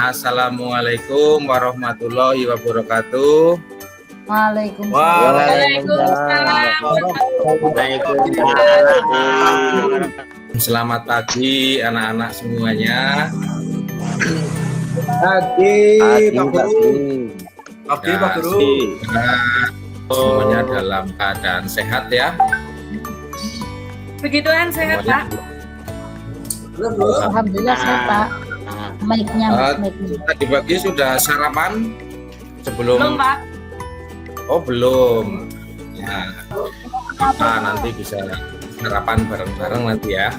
Assalamualaikum warahmatullahi wabarakatuh. Waalaikumsalam. Selamat pagi anak-anak semuanya. Pagi Pak Guru. Pagi Pak Guru. Semuanya dalam keadaan sehat ya. Begituan sehat Pak. Alhamdulillah sehat Pak. Mic-nya. Tadi pagi sudah sarapan sebelum? Belum Pak. Oh belum. Ya. Nanti bisa sarapan bareng-bareng nanti ya.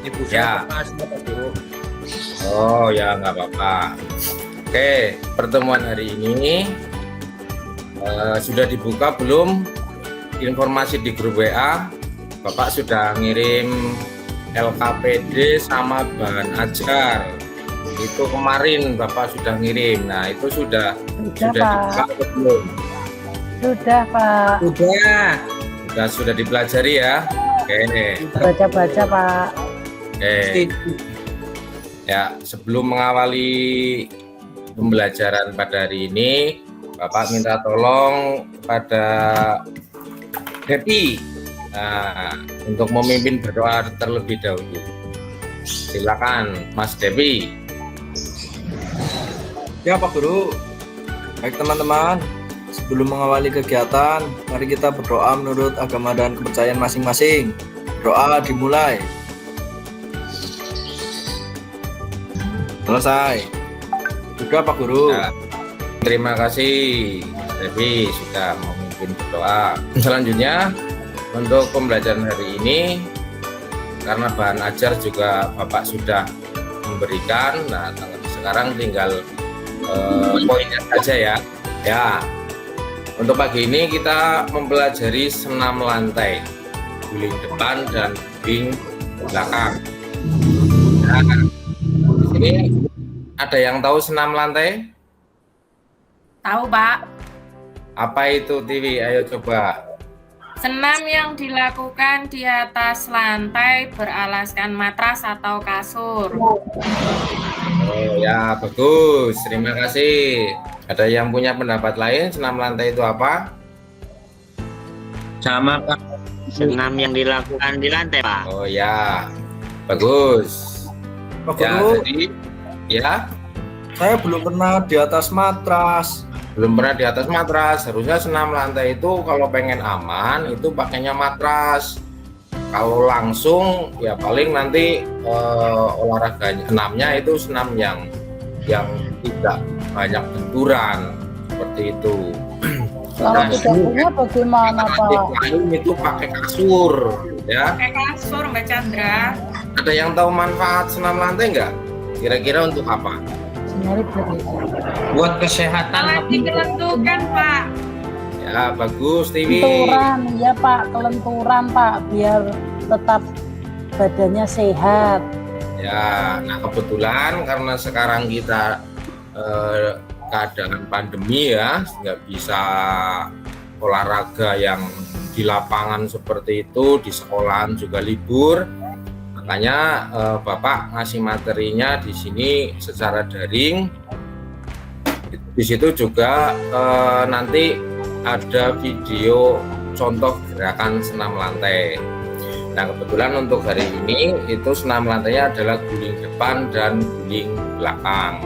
Ibu Ya. Pak Guru. Oh ya nggak apa-apa. Oke, pertemuan hari ini sudah dibuka belum informasi di grup WA? Bapak sudah ngirim LKPD sama bahan ajar. Itu kemarin Bapak sudah ngirim. Nah itu sudah dibuka belum? Sudah Pak. Sudah dipelajari ya. Oke. Baca-baca Pak. Oke. Ya, sebelum mengawali pembelajaran pada hari ini, Bapak minta tolong kepada Depi untuk memimpin berdoa terlebih dahulu. Silakan, Mas Depi. Ya Pak Guru. Baik teman-teman, sebelum mengawali kegiatan, mari kita berdoa menurut agama dan kepercayaan masing-masing. Doa dimulai. Selesai. Sudah Pak Guru. Ya, terima kasih Mas Depi sudah memimpin berdoa. Selanjutnya untuk pembelajaran hari ini, karena bahan ajar juga Bapak sudah memberikan, nah sekarang tinggal poinnya saja ya. Ya, untuk pagi ini kita mempelajari senam lantai, guling depan dan guling belakang. Nah, ini ada yang tahu senam lantai? Tahu Pak. Apa itu TV? Ayo coba. Senam yang dilakukan di atas lantai beralaskan matras atau kasur. Oh ya, bagus. Terima kasih. Ada yang punya pendapat lain? Senam lantai itu apa? Sama Pak, senam yang dilakukan di lantai Pak. Oh ya, bagus. Pak Ya, Guru, jadi ya saya belum pernah di atas matras. belum pernah di atas matras. Harusnya senam lantai itu kalau pengen aman itu pakainya matras. Kalau langsung ya paling nanti olahraganya senamnya itu senam yang tidak banyak benturan seperti itu. Kalau tidak punya bagaimana Pak? Lain itu pakai kasur ya. Pakai kasur Mbak Chandra. Ada yang tahu manfaat senam lantai nggak? Kira-kira untuk apa? Sebenarnya begitu. Buat kesehatan Alat dikelentukan Pak. Ya bagus TV. Kelenturan, ya Pak, kelenturan Pak, biar tetap badannya sehat. Ya, nah kebetulan karena sekarang kita keadaan pandemi ya, nggak bisa olahraga yang di lapangan seperti itu, di sekolahan juga libur. Makanya Bapak ngasih materinya di sini secara daring. Di situ juga nanti ada video contoh gerakan senam lantai. Nah kebetulan untuk hari ini itu senam lantainya adalah guling depan dan guling belakang.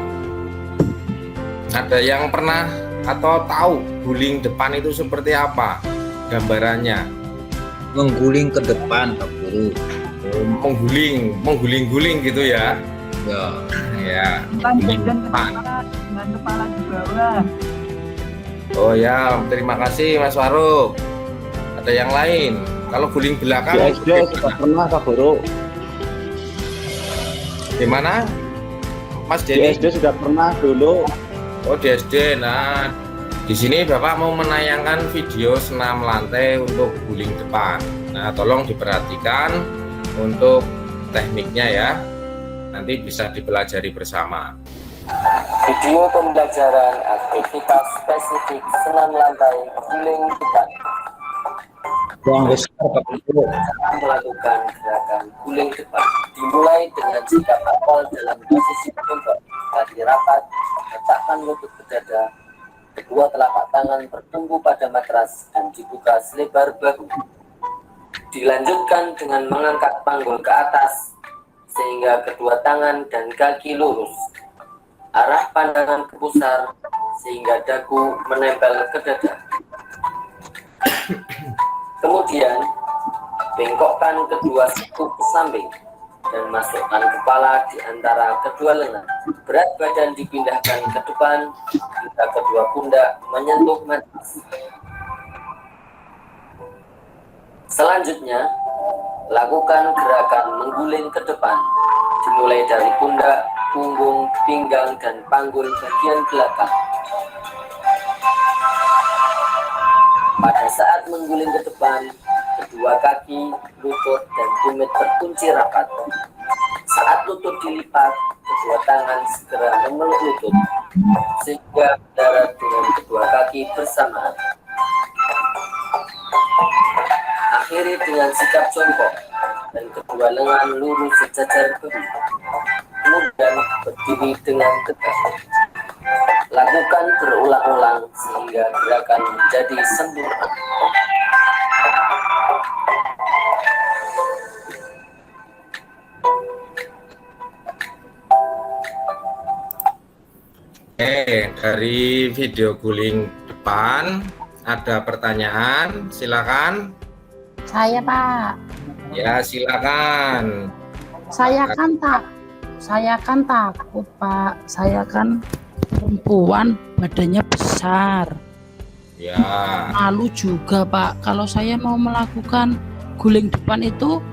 Ada yang pernah atau tahu guling depan itu seperti apa gambarannya? mengguling ke depan Pak Guru. Mengguling-guling gitu ya. Ya. Guling depan. Dengan kepala di bawah. Oh ya, terima kasih Mas Faruk. Ada yang lain? Kalau guling belakang di SD sudah pernah Pak Guru. Gimana? Mas Di Denny? SD sudah pernah dulu. Oh di SD. Nah, di sini Bapak mau menayangkan video senam lantai untuk guling depan. Nah, tolong diperhatikan untuk tekniknya ya. Nanti bisa dipelajari bersama. Video pembelajaran aktivitas spesifik senam lantai guling depan. Yang besar Pak Guru. Melakukan gerakan guling depan dimulai dengan sikap hafal dalam posisi bongkok kaki rapat, letakkan lutut ke dada, kedua telapak tangan bertumpu pada matras dan dibuka selebar bahu. Dilanjutkan dengan mengangkat panggul ke atas sehingga kedua tangan dan kaki lurus. Arah pandangan ke pusar sehingga dagu menempel ke dada. Kemudian bengkokkan kedua siku ke samping dan masukkan kepala di antara kedua lengan. Berat badan dipindahkan ke depan hingga kedua pundak menyentuh matras. Selanjutnya, lakukan gerakan mengguling ke depan, dimulai dari pundak, punggung, pinggang, dan panggul bagian belakang. Pada saat mengguling ke depan, kedua kaki, lutut, dan tumit terkunci rapat. Saat lutut dilipat, kedua tangan segera memeluk lutut, sehingga mendarat dengan kedua kaki bersamaan. Akhiri dengan sikap jongkok, dan kedua lengan lurus sejajar bahu. Kemudian berdiri dengan tegak. Lakukan berulang-ulang sehingga gerakan menjadi sempurna. Dari video guling depan ada pertanyaan, silakan. Saya Pak, Ya, silakan. saya kan takut Pak, saya kan perempuan badannya besar, Ya, malu juga Pak. Kalau saya mau melakukan guling depan itu,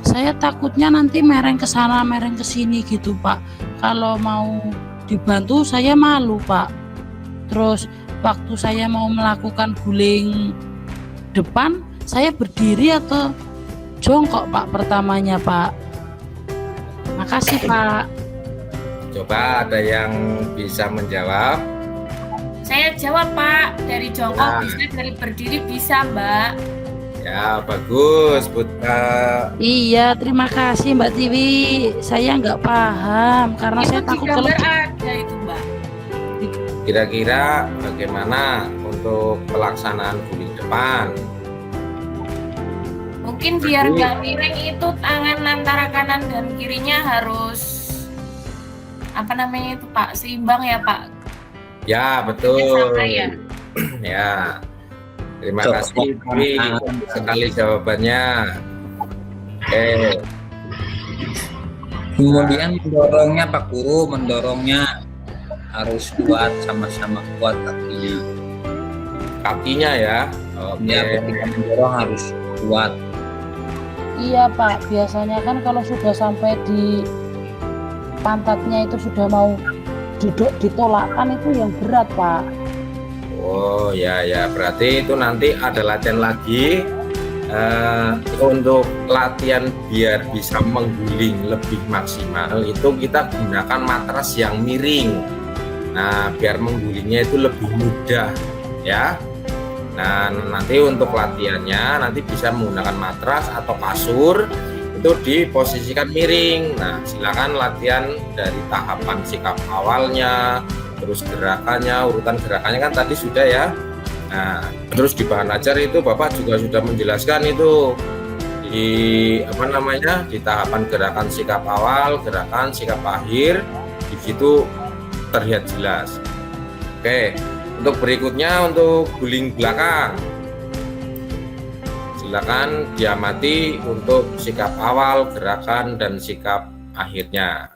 saya takutnya nanti mereng ke sana, mereng ke sini gitu Pak. Kalau mau dibantu saya malu Pak. Terus waktu saya mau melakukan guling depan, saya berdiri atau jongkok Pak pertamanya Pak? Makasih Pak. coba ada yang bisa menjawab. Saya jawab Pak, dari jongkok Nah. bisa, dari berdiri bisa Mbak. Ya, bagus, Iya, terima kasih Mbak Tiwi. Saya nggak paham karena Itu saya di takut kalau gambar ada itu Mbak. Kira-kira bagaimana untuk pelaksanaan guling depan? Mungkin biar nggak miring itu tangan antara kanan dan kirinya harus apa namanya itu Pak, seimbang ya Pak. Ya, betul. Sama ya. Ya. Terima Coba. kasih Tiwi, sekali jawabannya. Oke. Kemudian mendorongnya Pak Guru, mendorongnya harus kuat, sama-sama kuat kaki. Kakinya ya. Ya, Oke. ketika mendorong harus kuat. iya Pak, biasanya kan kalau sudah sampai di pantatnya itu sudah mau duduk ditolakkan itu yang berat Pak. Oh ya ya, berarti itu nanti ada latihan lagi untuk latihan biar bisa mengguling lebih maksimal. Itu kita gunakan matras yang miring. Nah, biar menggulingnya itu lebih mudah ya. Nah, nanti untuk latihannya nanti bisa menggunakan matras atau kasur itu diposisikan miring. Nah, silakan latihan dari tahapan sikap awalnya, terus gerakannya, urutan gerakannya kan tadi sudah ya. Nah, terus di bahan ajar itu Bapak juga sudah menjelaskan itu di di tahapan gerakan sikap awal, gerakan sikap akhir, di situ terlihat jelas. Oke, untuk berikutnya untuk guling belakang. Silakan diamati untuk sikap awal, gerakan, dan sikap akhirnya.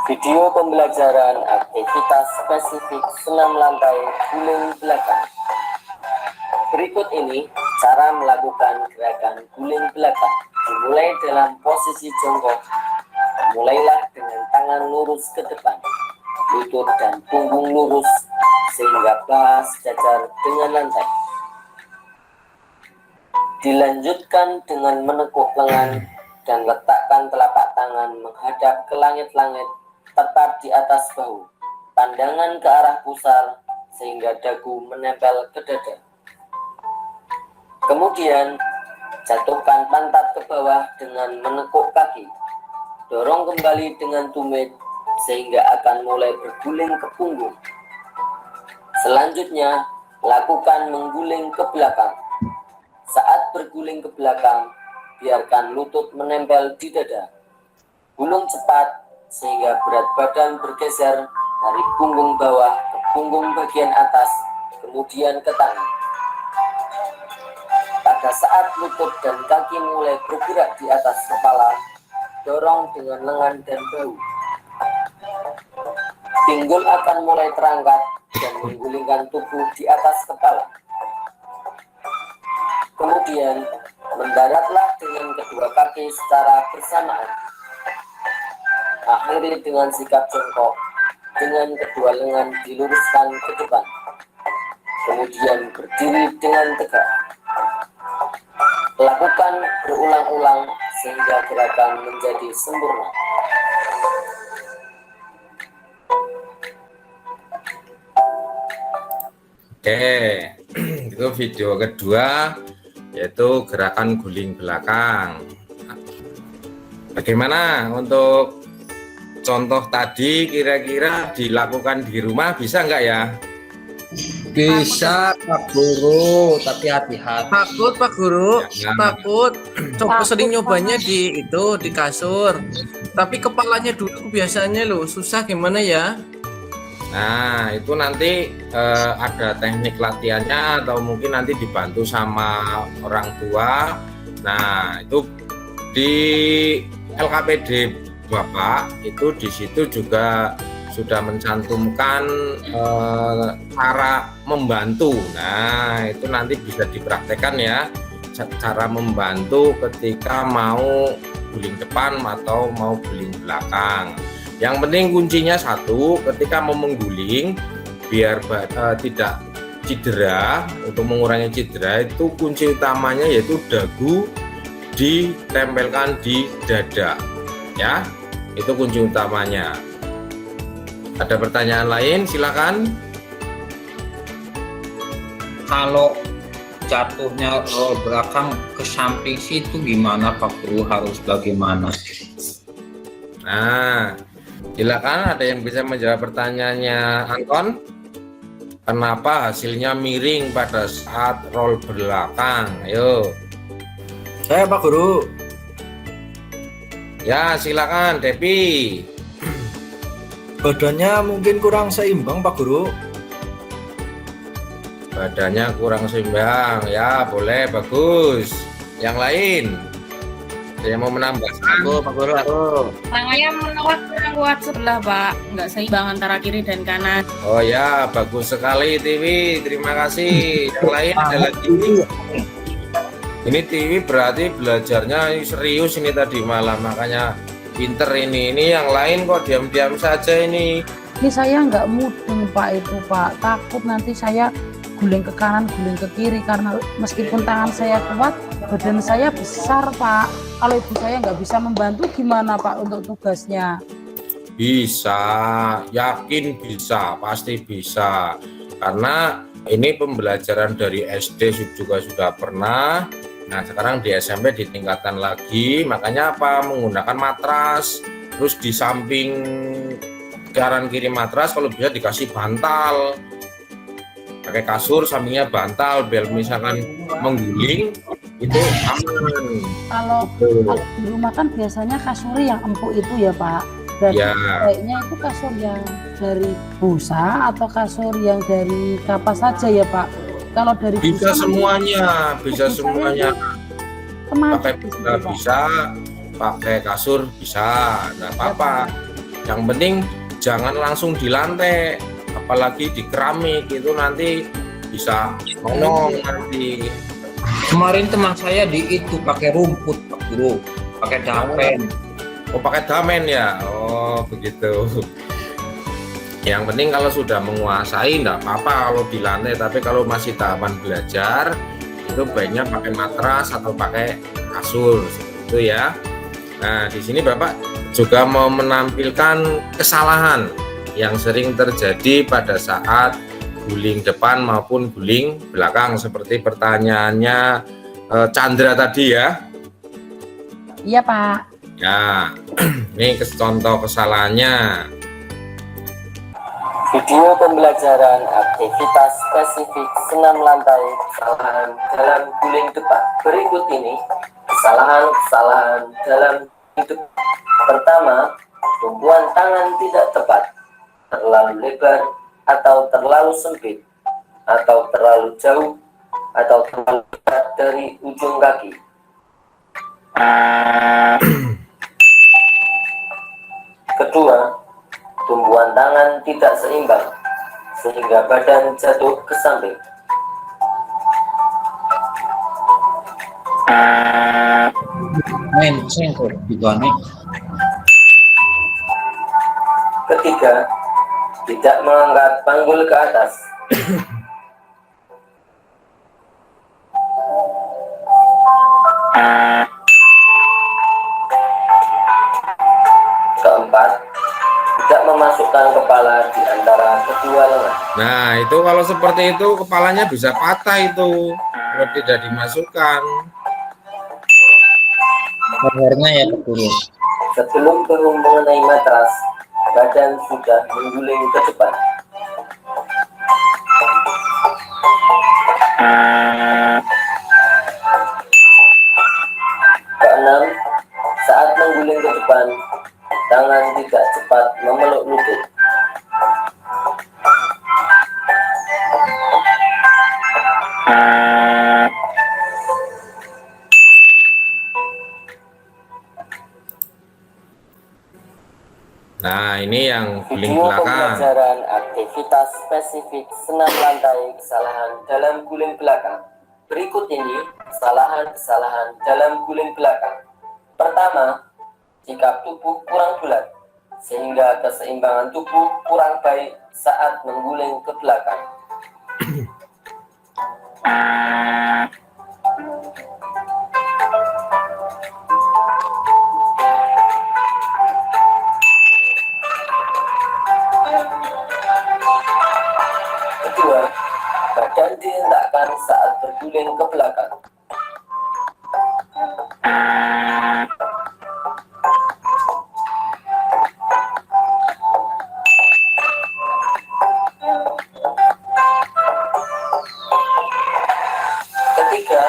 Video pembelajaran aktivitas spesifik senam lantai guling belakang. Berikut ini cara melakukan gerakan guling belakang. Dimulai dalam posisi jongkok. Mulailah dengan tangan lurus ke depan, lutut dan punggung lurus sehingga paha sejajar dengan lantai. Dilanjutkan dengan menekuk lengan dan letakkan telapak tangan menghadap ke langit-langit tepat di atas bahu. Pandangan ke arah pusar sehingga dagu menempel ke dada. Kemudian jatuhkan pantat ke bawah dengan menekuk kaki. Dorong kembali dengan tumit sehingga akan mulai berguling ke punggung. Selanjutnya, lakukan mengguling ke belakang. Saat berguling ke belakang, biarkan lutut menempel di dada. Gulung cepat sehingga berat badan bergeser dari punggung bawah ke punggung bagian atas, kemudian ke tangan. Pada saat lutut dan kaki mulai bergerak di atas kepala, dorong dengan lengan dan bahu. Pinggul akan mulai terangkat dan menggulingkan tubuh di atas kepala. Kemudian, mendaratlah dengan kedua kaki secara bersamaan. Akhiri dengan sikap jongkok, dengan kedua lengan diluruskan ke depan. Kemudian berdiri dengan tegak. Lakukan berulang-ulang sehingga gerakan menjadi sempurna. Oke, itu video kedua, yaitu gerakan guling belakang. Bagaimana untuk contoh tadi, kira-kira dilakukan di rumah bisa nggak ya? Bisa Pak Guru, tapi hati-hati. Takut Pak Guru, Ya. takut. Coba Takut, sering Pak. nyobanya di kasur. Tapi kepalanya dulu biasanya loh susah gimana ya? Nah, itu nanti ada teknik latihannya atau mungkin nanti dibantu sama orang tua. Nah, itu di LKPD Bapak itu di situ juga sudah mencantumkan cara membantu. Nah, itu nanti bisa dipraktekkan ya, cara membantu ketika mau guling depan atau mau guling belakang. Yang penting kuncinya satu, ketika mau mengguling biar tidak cedera, untuk mengurangi cedera itu kunci utamanya yaitu dagu ditempelkan di dada. Ya, itu kunci utamanya. Ada pertanyaan lain? Silakan. Kalau jatuhnya roll belakang ke samping situ gimana Pak Guru, harus bagaimana? Nah, silakan, ada yang bisa menjawab pertanyaannya Anton? Kenapa hasilnya miring pada saat roll belakang? Ayo. Saya Pak Guru. Ya, silakan Depi. Badannya mungkin kurang seimbang Pak Guru. Badannya kurang seimbang. Ya, boleh, bagus. Yang lain? Saya mau menambahkan. Pak Guru, aku. Tangannya menolak kurang kuat sebelah Pak, nggak seimbang antara kiri dan kanan. Oh ya, bagus sekali Tiwi. Terima kasih. Yang lain ada lagi? Ini Tiwi berarti belajarnya serius ini tadi malam, makanya pinter ini. Ini yang lain kok diam-diam saja ini. Ini saya nggak mudeng Pak itu Pak, takut nanti saya guling ke kanan, guling ke kiri karena meskipun tangan saya kuat, badan saya besar Pak. Kalau ibu saya nggak bisa membantu gimana Pak untuk tugasnya? Bisa, yakin bisa, pasti bisa. Karena ini pembelajaran dari SD juga sudah pernah. Nah, sekarang di SMP ditingkatkan lagi. Makanya apa? Menggunakan matras. Terus di samping kanan kiri matras kalau bisa dikasih bantal. Pakai kasur sampingnya bantal biar misalkan mengguling itu aman. Kalau di rumah kan biasanya kasurnya yang empuk itu ya Pak. Berarti Ya. kayaknya itu kasur yang dari busa atau kasur yang dari kapas saja ya Pak. Kalau dari Bisa busa semuanya, bisa busanya semuanya. kemana Pakai gitu, busa Pak? bisa, pakai kasur bisa, nggak apa-apa. Yang penting jangan langsung di lantai, apalagi di keramik itu nanti bisa monong nanti. Kemarin teman saya di itu pakai rumput Pak Guru, pakai dapen. Oh, pakai damen ya? Oh, begitu. Yang penting kalau sudah menguasai enggak apa-apa kalau di lantai, tapi kalau masih tahapan belajar itu baiknya pakai matras atau pakai kasur seperti itu ya. Nah, di sini Bapak juga mau menampilkan kesalahan yang sering terjadi pada saat guling depan maupun guling belakang seperti pertanyaannya Chandra tadi ya. Iya Pak. Ya, ini contoh kesalahannya. Video pembelajaran aktivitas spesifik senam lantai kesalahan dalam guling depan. Berikut ini kesalahan-kesalahan dalam guling depan. Pertama, tumpuan tangan tidak tepat, terlalu lebar atau terlalu sempit, atau terlalu jauh, atau terlalu dekat dari ujung kaki. Kedua, tumpuan tangan tidak seimbang sehingga badan jatuh ke samping. Menceng kok digone. Ketiga, tidak mengangkat panggul ke atas. Keempat, tidak memasukkan kepala di antara kedua lengan. Nah, itu kalau seperti itu kepalanya bisa patah itu kalau tidak dimasukkan. Lehernya ya Pak Guru. Sebelum bahu mengenai matras, badan sudah mengguling ke depan. Keenam, saat mengguling ke depan, tangan tidak cepat memeluk lutut. Nah, ini yang guling Video belakang. pembelajaran aktivitas spesifik senam lantai kesalahan dalam guling belakang. Berikut ini kesalahan-kesalahan dalam guling belakang. Pertama, sikap tubuh kurang bulat, sehingga keseimbangan tubuh kurang baik saat mengguling ke belakang. Kedua, badan dihentakkan saat berguling ke belakang. Ketiga,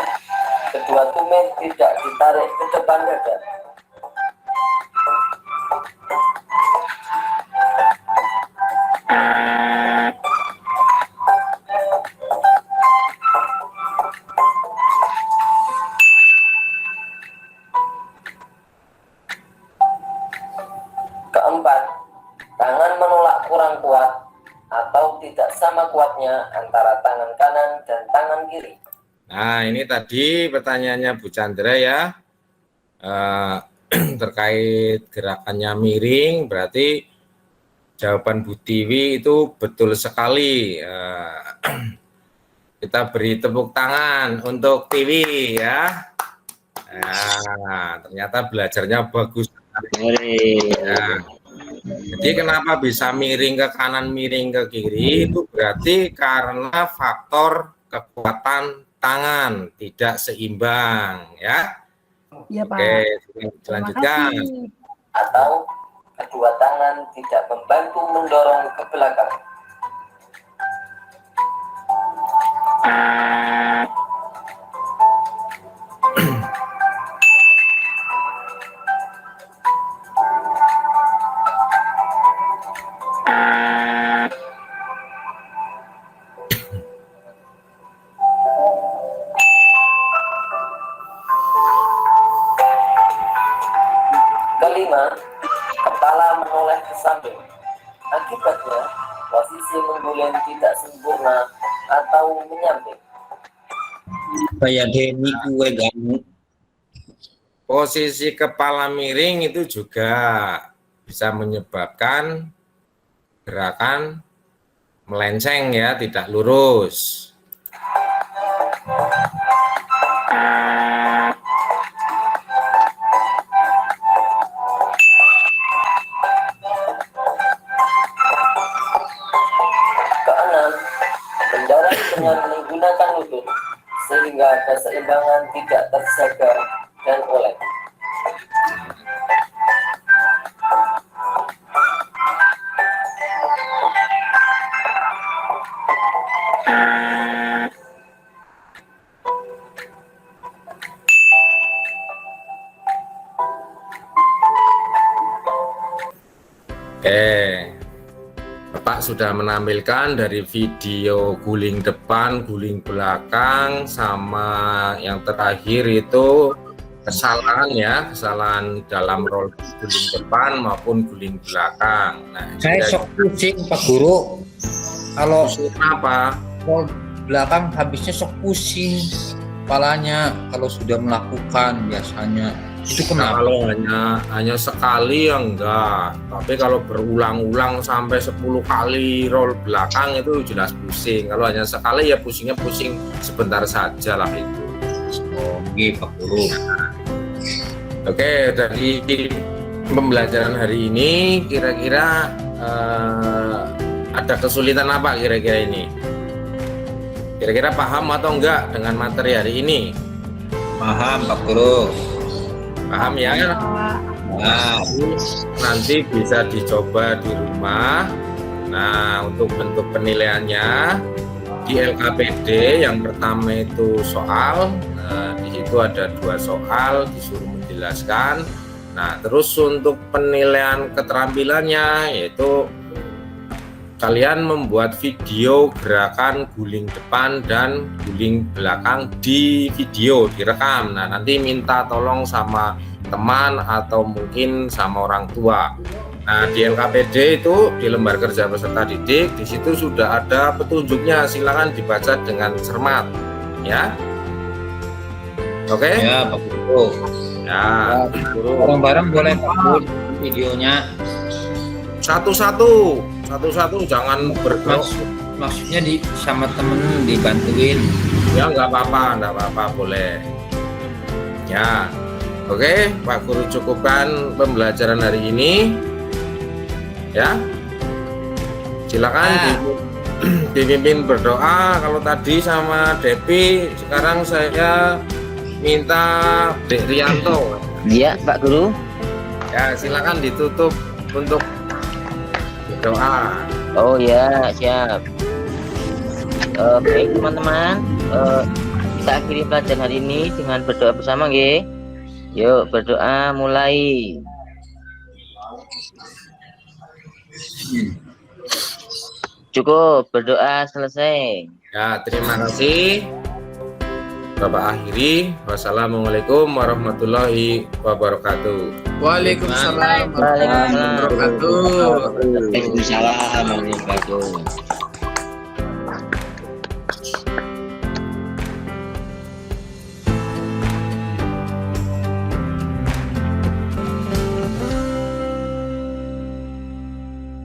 kedua tumit tidak ditarik ke depan dada. Keempat, tangan menolak kurang kuat atau tidak sama kuatnya antara tangan kanan dan tangan kiri. Nah, ini tadi pertanyaannya Bu Chandra ya. Terkait gerakannya miring, berarti jawaban Bu Tiwi itu betul sekali. Kita beri tepuk tangan untuk Tiwi ya. Nah, ternyata belajarnya bagus. Ya. Jadi kenapa bisa miring ke kanan, miring ke kiri, itu berarti karena faktor kekuatan tangan tidak seimbang ya. Iya, Pak. Oke, Terima dilanjutkan. kasih. Atau kedua tangan tidak membantu mendorong ke belakang. Kelima, kepala menoleh ke samping. Akibatnya, posisi mengguling tidak sempurna atau menyamping. Kayak Denny kue kamu. Posisi kepala miring itu juga bisa menyebabkan gerakan melenceng ya, tidak lurus. Keenam, mendarat dengan menggunakan lutut sehingga keseimbangan tidak terjaga dan oleng. Oke, Bapak sudah menampilkan dari video guling depan, guling belakang, sama yang terakhir itu kesalahan ya, kesalahan dalam roll guling depan maupun guling belakang. Nah, Saya sok pusing Pak Guru. Kalau apa? roll belakang habisnya sok pusing kepalanya kalau sudah melakukan biasanya. Itu Nah, kenapa? kalau hanya sekali ya enggak, tapi kalau berulang-ulang sampai 10 kali roll belakang itu jelas pusing. Kalau hanya sekali ya pusingnya pusing sebentar saja lah itu. Oh, gitu Pak Guru. Oke, dari pembelajaran hari ini kira-kira ada kesulitan apa kira-kira ini? Kira-kira paham atau enggak dengan materi hari ini? Paham Pak Guru. Paham ya? Nah, nanti bisa dicoba di rumah. Nah, untuk bentuk penilaiannya di LKPD yang pertama itu soal, di situ ada 2 soal disuruh menjelaskan. Nah, terus untuk penilaian keterampilannya yaitu kalian membuat video gerakan guling depan dan guling belakang di video, direkam. Nah, nanti minta tolong sama teman atau mungkin sama orang tua. Nah, di LKPD itu di lembar kerja peserta didik, di situ sudah ada petunjuknya, silakan dibaca dengan cermat ya. Oke? Ya Pak Guru. Ya, Bareng-bareng boleh Pak Guru videonya. satu-satu jangan Maksudnya sama temen dibantuin. ya, nggak apa-apa boleh ya. Oke, Pak Guru cukupkan pembelajaran hari ini ya. Silakan dipimpin berdoa. Kalau tadi sama Depi, sekarang saya minta Dek Rianto Iya, Pak Guru. ya, silakan ditutup untuk berdoa. Oh ya, siap. Baik teman-teman, kita akhiri pelajaran hari ini dengan berdoa bersama, nggih. Yuk berdoa mulai. Cukup berdoa selesai. Ya, terima kasih. Bapak akhiri. Wassalamualaikum warahmatullahi wabarakatuh. Waalaikumsalam Waalaikumsalam. warahmatullahi wabarakatuh. Waalaikumsalam warahmatullahi wabarakatuh.